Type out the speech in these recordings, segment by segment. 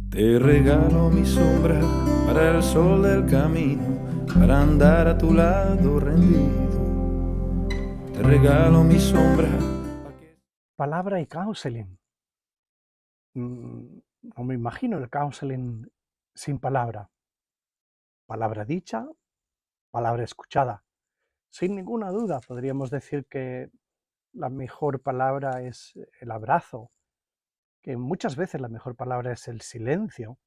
Te regalo mi sombra para el sol del camino, para andar a tu lado rendido. Te regalo mi sombra. Palabra y counseling. No me imagino el counseling sin palabra. Palabra dicha, palabra escuchada. Sin ninguna duda podríamos decir que la mejor palabra es el abrazo, que muchas veces la mejor palabra es el silencio,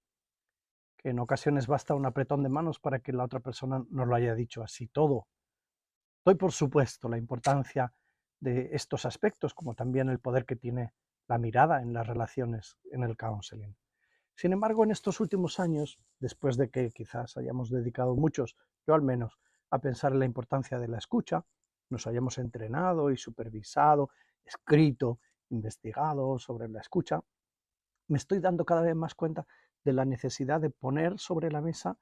que en ocasiones basta un apretón de manos para que la otra persona nos lo haya dicho así todo. Doy por supuesto la importancia de estos aspectos, como también el poder que tiene la mirada en las relaciones en el counseling. Sin embargo, en estos últimos años, después de que quizás hayamos dedicado muchos, yo al menos, a pensar en la importancia de la escucha, nos hayamos entrenado y supervisado, escrito, investigado sobre la escucha, me estoy dando cada vez más cuenta de la necesidad de poner sobre la mesa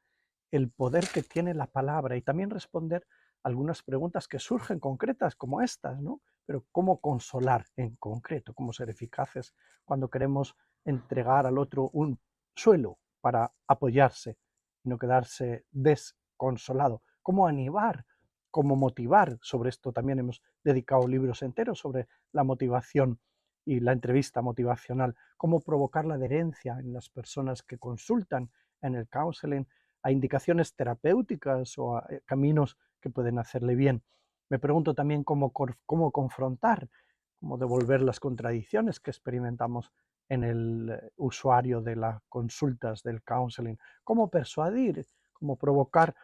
el poder que tiene la palabra y también responder algunas preguntas que surgen concretas como estas, ¿no? Pero cómo consolar en concreto, cómo ser eficaces cuando queremos entregar al otro un suelo para apoyarse y no quedarse desconsolado, cómo animar, cómo motivar. Sobre esto también hemos dedicado libros enteros sobre la motivación y la entrevista motivacional, cómo provocar la adherencia en las personas que consultan en el counseling a indicaciones terapéuticas o a caminos que pueden hacerle bien. Me pregunto también cómo confrontar, cómo devolver las contradicciones que experimentamos en el usuario de las consultas del counseling, cómo persuadir, cómo provocar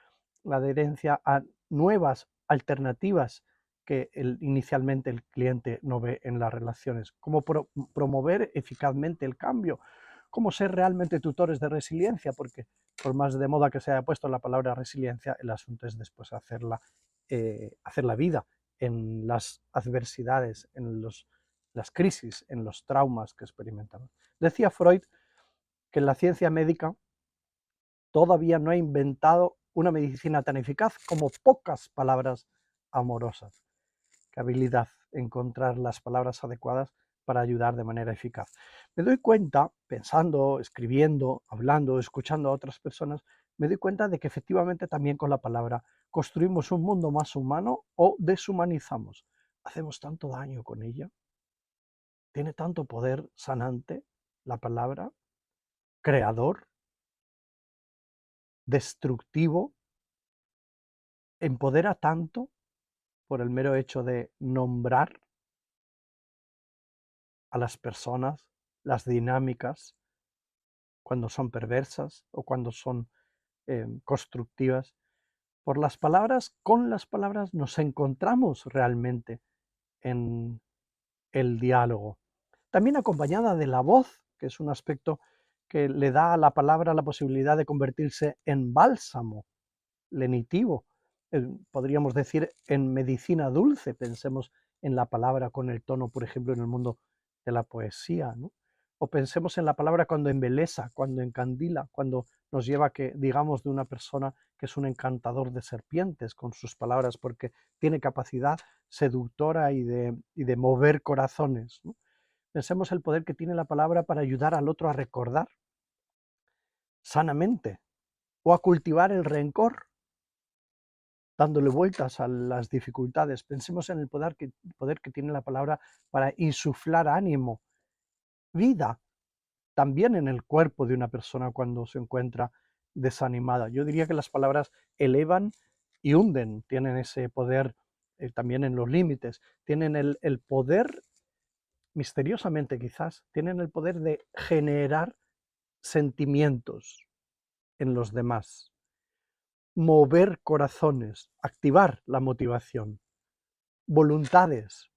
la adherencia a nuevas alternativas que inicialmente el cliente no ve en las relaciones, cómo promover eficazmente el cambio, cómo ser realmente tutores de resiliencia, porque por más de moda que se haya puesto la palabra resiliencia, el asunto es después hacer la vida en las adversidades, en las crisis, en los traumas que experimentamos. Decía Freud que la ciencia médica todavía no ha inventado una medicina tan eficaz como pocas palabras amorosas. Qué habilidad encontrar las palabras adecuadas para ayudar de manera eficaz. Me doy cuenta, pensando, escribiendo, hablando, escuchando a otras personas, me doy cuenta de que efectivamente también con la palabra construimos un mundo más humano o deshumanizamos. Hacemos tanto daño con ella. Tiene tanto poder sanante la palabra, creador, destructivo, empodera tanto por el mero hecho de nombrar a las personas, las dinámicas, cuando son perversas o cuando son constructivas. Por las palabras, con las palabras nos encontramos realmente en el diálogo. También acompañada de la voz, que es un aspecto que le da a la palabra la posibilidad de convertirse en bálsamo lenitivo. Podríamos decir en medicina dulce, pensemos en la palabra con el tono, por ejemplo, en el mundo de la poesía, ¿no? O pensemos en la palabra cuando embelesa, cuando encandila, cuando nos lleva a que digamos de una persona que es un encantador de serpientes con sus palabras, porque tiene capacidad seductora y de mover corazones, ¿no? Pensemos el poder que tiene la palabra para ayudar al otro a recordar sanamente o a cultivar el rencor dándole vueltas a las dificultades. Pensemos en el poder que tiene la palabra para insuflar ánimo, vida, también en el cuerpo de una persona cuando se encuentra desanimada. Yo diría que las palabras elevan y hunden, tienen ese poder también en los límites, tienen el poder, misteriosamente quizás, tienen el poder de generar sentimientos en los demás, mover corazones, activar la motivación, voluntades.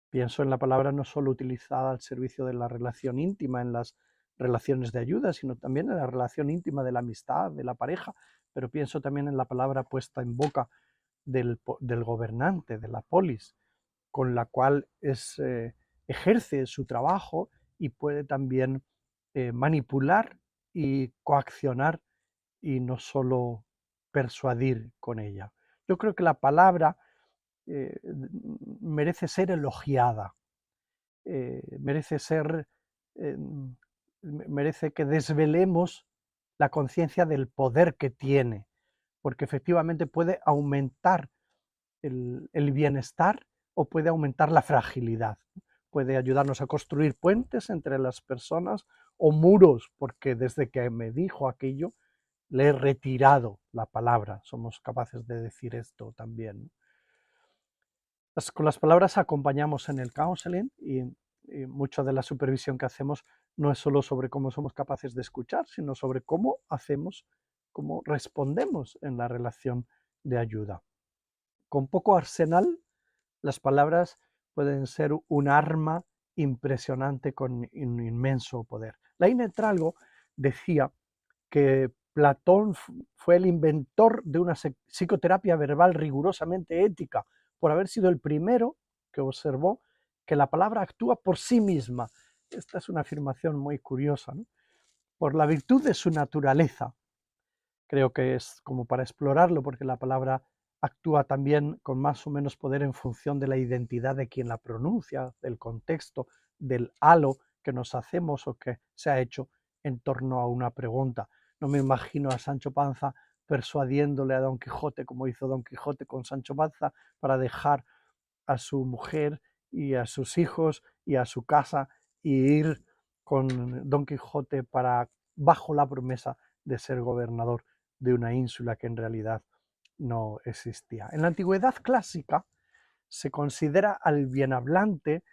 Pienso en la palabra no solo utilizada al servicio de la relación íntima, en las relaciones de ayuda, sino también en la relación íntima de la amistad, de la pareja, pero pienso también en la palabra puesta en boca del gobernante, de la polis, con la cual ejerce su trabajo y puede también manipular y coaccionar y no solo persuadir con ella. Yo creo que la palabra eh, merece ser elogiada, merece ser eh, merece que desvelemos la conciencia del poder que tiene, porque efectivamente puede aumentar el bienestar o puede aumentar la fragilidad. Puede ayudarnos a construir puentes entre las personas o muros, porque desde que me dijo aquello, le he retirado la palabra. Somos capaces de decir esto también. Con las palabras acompañamos en el counseling y mucha de la supervisión que hacemos no es solo sobre cómo somos capaces de escuchar, sino sobre cómo hacemos, cómo respondemos en la relación de ayuda. Con poco arsenal, las palabras pueden ser un arma impresionante con un inmenso poder. Laín Tralgo decía que Platón fue el inventor de una psicoterapia verbal rigurosamente ética, por haber sido el primero que observó que la palabra actúa por sí misma. Esta es una afirmación muy curiosa, ¿no? Por la virtud de su naturaleza. Creo que es como para explorarlo, porque la palabra actúa también con más o menos poder en función de la identidad de quien la pronuncia, del contexto, del halo que nos hacemos o que se ha hecho en torno a una pregunta. No me imagino a Sancho Panza persuadiéndole a Don Quijote, como hizo Don Quijote con Sancho Panza, para dejar a su mujer y a sus hijos y a su casa y ir con Don Quijote para bajo la promesa de ser gobernador de una ínsula que en realidad no existía. En la antigüedad clásica se considera al bienhablante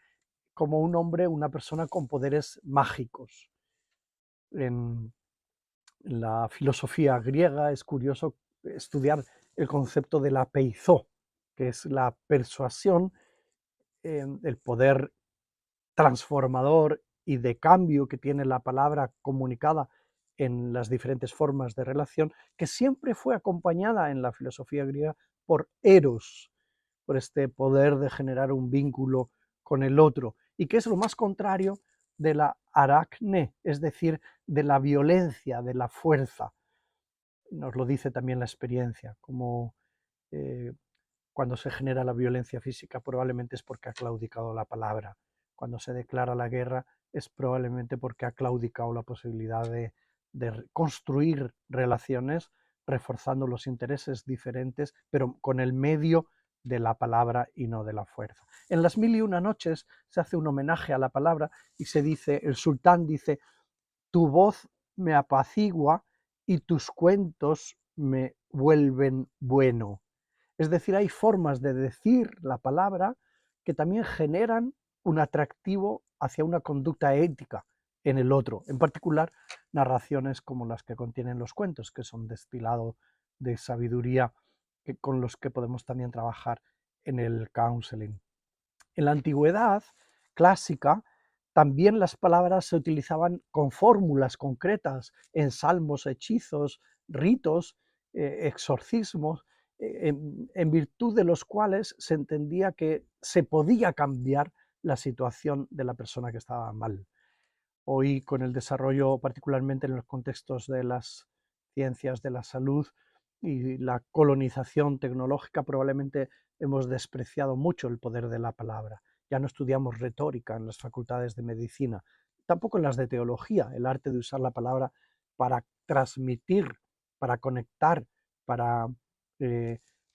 como un hombre, una persona con poderes mágicos. En la filosofía griega es curioso estudiar el concepto de la peizó, que es la persuasión, el poder transformador y de cambio que tiene la palabra comunicada en las diferentes formas de relación, que siempre fue acompañada en la filosofía griega por eros, por este poder de generar un vínculo con el otro, y que es lo más contrario de la aracne, es decir, de la violencia, de la fuerza. Nos lo dice también la experiencia, como cuando se genera la violencia física probablemente es porque ha claudicado la palabra. Cuando se declara la guerra es probablemente porque ha claudicado la posibilidad de construir relaciones reforzando los intereses diferentes, pero con el medio de la palabra y no de la fuerza. En las 1001 noches se hace un homenaje a la palabra y se dice, el sultán dice, tu voz me apacigua y tus cuentos me vuelven bueno. Es decir, hay formas de decir la palabra que también generan un atractivo hacia una conducta ética en el otro, en particular narraciones como las que contienen los cuentos, que son destilado de sabiduría con los que podemos también trabajar en el counseling. En la antigüedad clásica también las palabras se utilizaban con fórmulas concretas en salmos, hechizos, ritos, exorcismos, en virtud de los cuales se entendía que se podía cambiar la situación de la persona que estaba mal. Hoy, con el desarrollo, particularmente en los contextos de las ciencias de la salud y la colonización tecnológica, probablemente hemos despreciado mucho el poder de la palabra. Ya no estudiamos retórica en las facultades de medicina, tampoco en las de teología, el arte de usar la palabra para transmitir, para conectar, para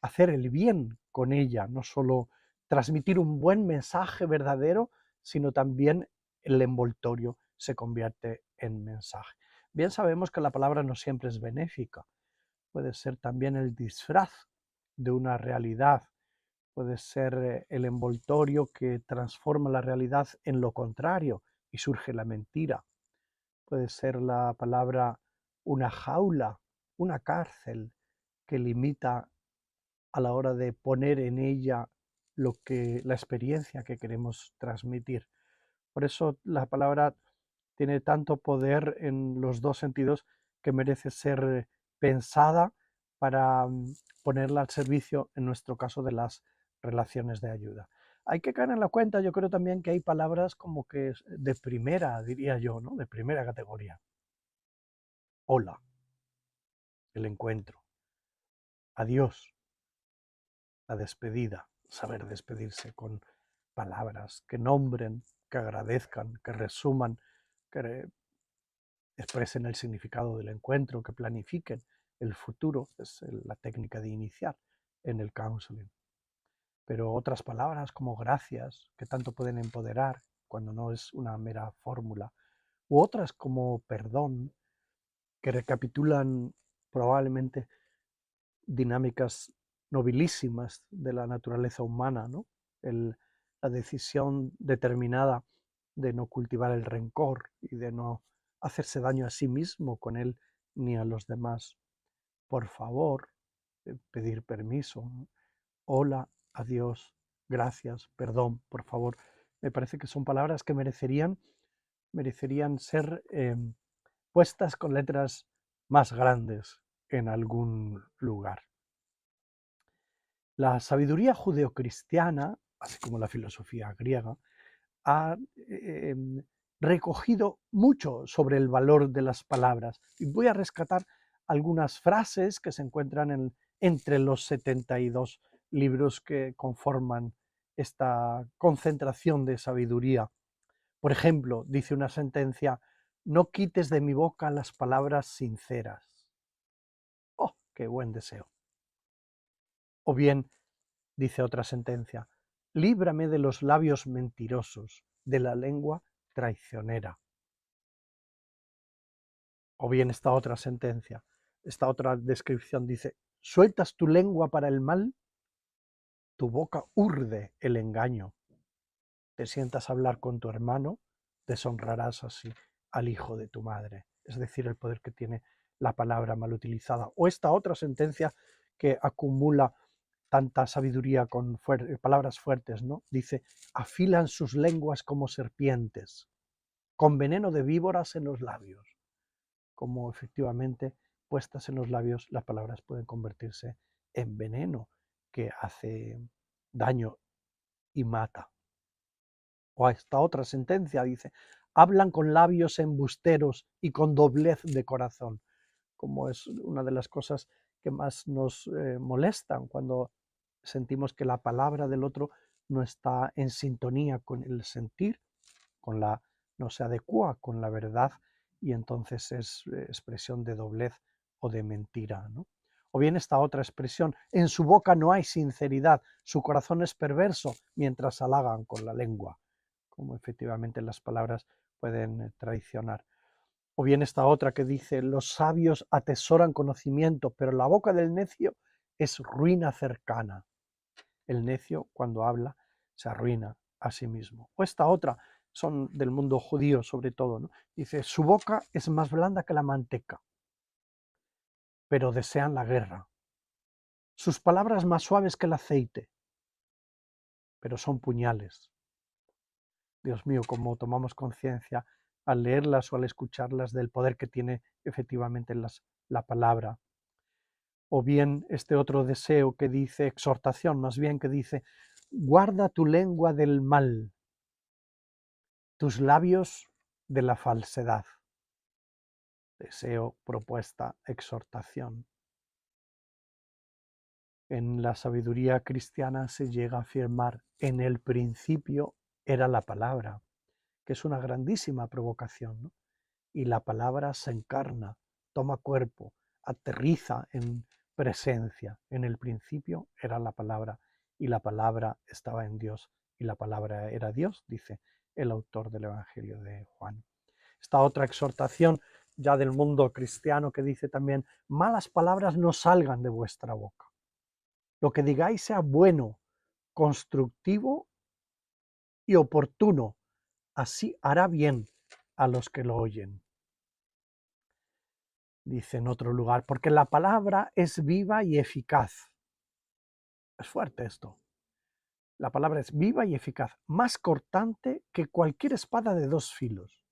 hacer el bien con ella, no solo transmitir un buen mensaje verdadero, sino también el envoltorio se convierte en mensaje. Bien sabemos que la palabra no siempre es benéfica, puede ser también el disfraz de una realidad, puede ser el envoltorio que transforma la realidad en lo contrario y surge la mentira, puede ser la palabra una jaula, una cárcel que limita a la hora de poner en ella la experiencia que queremos transmitir. Por eso la palabra tiene tanto poder en los dos sentidos que merece ser pensada para ponerla al servicio, en nuestro caso, de las relaciones de ayuda. Hay que caer en la cuenta, yo creo también que hay palabras como que de primera, diría yo, ¿no? De primera categoría. Hola, el encuentro. Adiós, la despedida. Saber despedirse con palabras que nombren, que agradezcan, que resuman, que expresen el significado del encuentro, que planifiquen el futuro, es la técnica de iniciar en el counseling. Pero otras palabras como gracias, que tanto pueden empoderar cuando no es una mera fórmula, u otras como perdón, que recapitulan probablemente dinámicas nobilísimas de la naturaleza humana, ¿no? La decisión determinada de no cultivar el rencor y de no hacerse daño a sí mismo con él ni a los demás. Por favor, pedir permiso, ¿no? Hola, adiós, gracias, perdón, por favor. Me parece que son palabras que merecerían ser puestas con letras más grandes en algún lugar. La sabiduría judeocristiana, así como la filosofía griega, ha recogido mucho sobre el valor de las palabras. Y voy a rescatar algunas frases que se encuentran entre los 72 libros que conforman esta concentración de sabiduría. Por ejemplo, dice una sentencia: no quites de mi boca las palabras sinceras. ¡Oh, qué buen deseo! O bien, dice otra sentencia: líbrame de los labios mentirosos, de la lengua traicionera. O bien esta otra sentencia, esta otra descripción dice: sueltas tu lengua para el mal, tu boca urde el engaño. Te sientas a hablar con tu hermano, deshonrarás así al hijo de tu madre. Es decir, el poder que tiene la palabra mal utilizada. O esta otra sentencia que acumula tanta sabiduría con palabras fuertes, ¿no? Dice: afilan sus lenguas como serpientes, con veneno de víboras en los labios. Como efectivamente puestas en los labios las palabras pueden convertirse en veneno que hace daño y mata. O esta otra sentencia dice: hablan con labios embusteros y con doblez de corazón, como es una de las cosas que más nos molestan cuando sentimos que la palabra del otro no está en sintonía con el sentir, no se adecua con la verdad, y entonces es expresión de doblez o de mentira, ¿no? O bien esta otra expresión: en su boca no hay sinceridad, su corazón es perverso, mientras halagan con la lengua, como efectivamente las palabras pueden traicionar. O bien esta otra que dice: los sabios atesoran conocimiento, pero la boca del necio es ruina cercana. El necio, cuando habla, se arruina a sí mismo. O esta otra, son del mundo judío sobre todo, ¿no? Dice: su boca es más blanda que la manteca, pero desean la guerra. Sus palabras más suaves que el aceite, pero son puñales. Dios mío, cómo tomamos conciencia al leerlas o al escucharlas del poder que tiene efectivamente la palabra. O bien este otro deseo que dice, exhortación más bien, que dice: guarda tu lengua del mal, tus labios de la falsedad. Deseo, propuesta, exhortación. En la sabiduría cristiana se llega a afirmar: en el principio era la palabra, que es una grandísima provocación, ¿no? Y la palabra se encarna, toma cuerpo, aterriza en presencia. En el principio era la palabra, y la palabra estaba en Dios, y la palabra era Dios, dice el autor del Evangelio de Juan. Esta otra exhortación ya del mundo cristiano que dice también: malas palabras no salgan de vuestra boca. Lo que digáis sea bueno, constructivo y oportuno, así hará bien a los que lo oyen. Dice en otro lugar: porque la palabra es viva y eficaz. Es fuerte esto. La palabra es viva y eficaz, más cortante que cualquier espada de dos filos.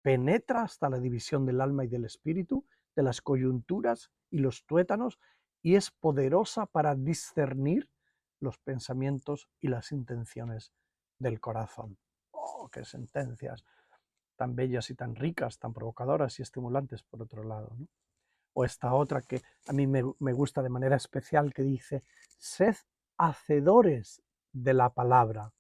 Penetra hasta la división del alma y del espíritu, de las coyunturas y los tuétanos, y es poderosa para discernir los pensamientos y las intenciones del corazón. ¡Oh, qué sentencias tan bellas y tan ricas, tan provocadoras y estimulantes por otro lado, ¿no? O esta otra que a mí me gusta de manera especial, que dice: sed hacedores de la palabra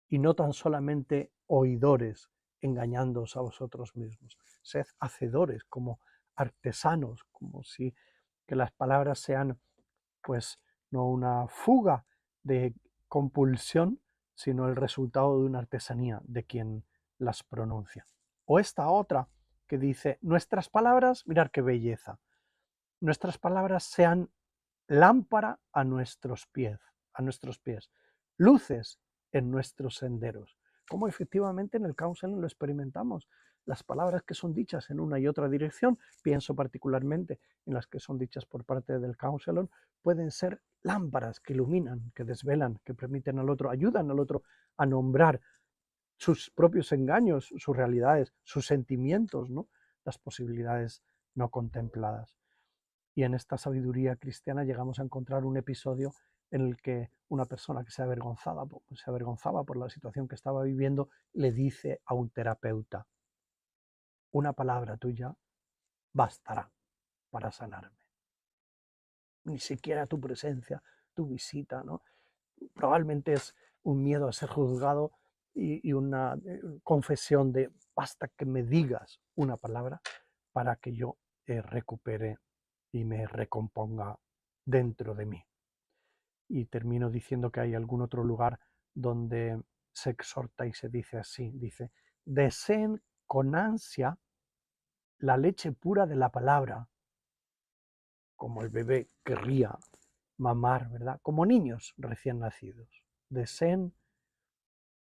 y no tan solamente oidores, engañándoos a vosotros mismos. Sed hacedores, como artesanos, como si que las palabras sean, pues, no una fuga de compulsión, sino el resultado de una artesanía de quien las pronuncia. O esta otra que dice, nuestras palabras, mirad qué belleza, nuestras palabras sean lámpara a nuestros pies, luces en nuestros senderos. Como efectivamente en el counseling lo experimentamos. Las palabras que son dichas en una y otra dirección, pienso particularmente en las que son dichas por parte del counselor, pueden ser lámparas que iluminan, que desvelan, que permiten al otro, ayudan al otro a nombrar sus propios engaños, sus realidades, sus sentimientos, ¿no? Las posibilidades no contempladas. Y en esta sabiduría cristiana llegamos a encontrar un episodio en el que una persona que se avergonzaba por la situación que estaba viviendo le dice a un terapeuta, una palabra tuya bastará para sanarme. Ni siquiera tu presencia, tu visita, ¿no? Probablemente es un miedo a ser juzgado y una confesión de basta que me digas una palabra para que yo recupere y me recomponga dentro de mí. Y termino diciendo que hay algún otro lugar donde se exhorta y se dice así, dice, deseen con ansia la leche pura de la palabra, como el bebé querría mamar, ¿verdad? Como niños recién nacidos. Deseen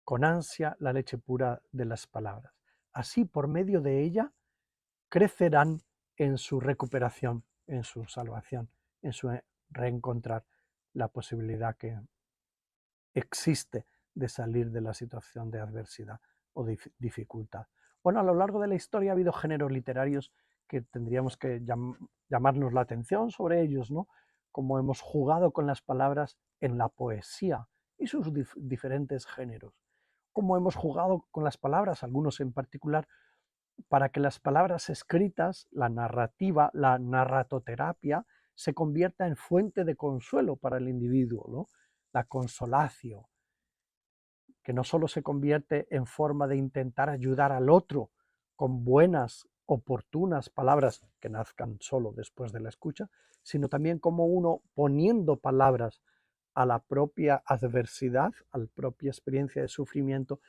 con ansia la leche pura de las palabras. Así, por medio de ella, crecerán en su recuperación, en su salvación, en su reencontrar la posibilidad que existe de salir de la situación de adversidad o de dificultad. Bueno, a lo largo de la historia ha habido géneros literarios que tendríamos que llamarnos la atención sobre ellos, ¿no? Como hemos jugado con las palabras en la poesía y sus diferentes géneros. Como hemos jugado con las palabras, algunos en particular, para que las palabras escritas, la narrativa, la narratoterapia, se convierta en fuente de consuelo para el individuo, ¿no? La consolatio, que no solo se convierte en forma de intentar ayudar al otro con buenas, oportunas palabras que nazcan solo después de la escucha, sino también como uno poniendo palabras a la propia adversidad, a la propia experiencia de sufrimiento,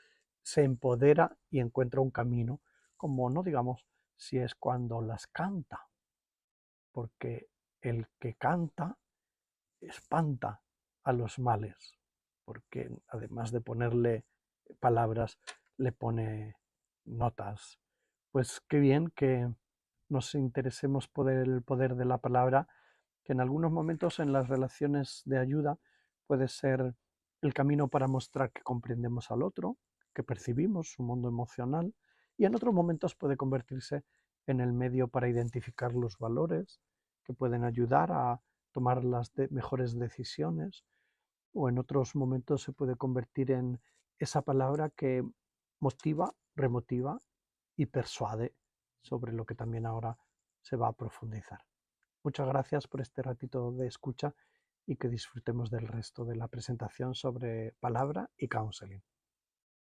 se empodera y encuentra un camino, como no digamos si es cuando las canta, porque el que canta espanta a los males, porque además de ponerle palabras, le pone notas. Pues qué bien que nos interesemos por el poder de la palabra, que en algunos momentos en las relaciones de ayuda puede ser el camino para mostrar que comprendemos al otro, que percibimos su mundo emocional, y en otros momentos puede convertirse en el medio para identificar los valores que pueden ayudar a tomar las mejores decisiones, o en otros momentos se puede convertir en esa palabra que motiva, remotiva y persuade sobre lo que también ahora se va a profundizar. Muchas gracias por este ratito de escucha y que disfrutemos del resto de la presentación sobre palabra y counseling.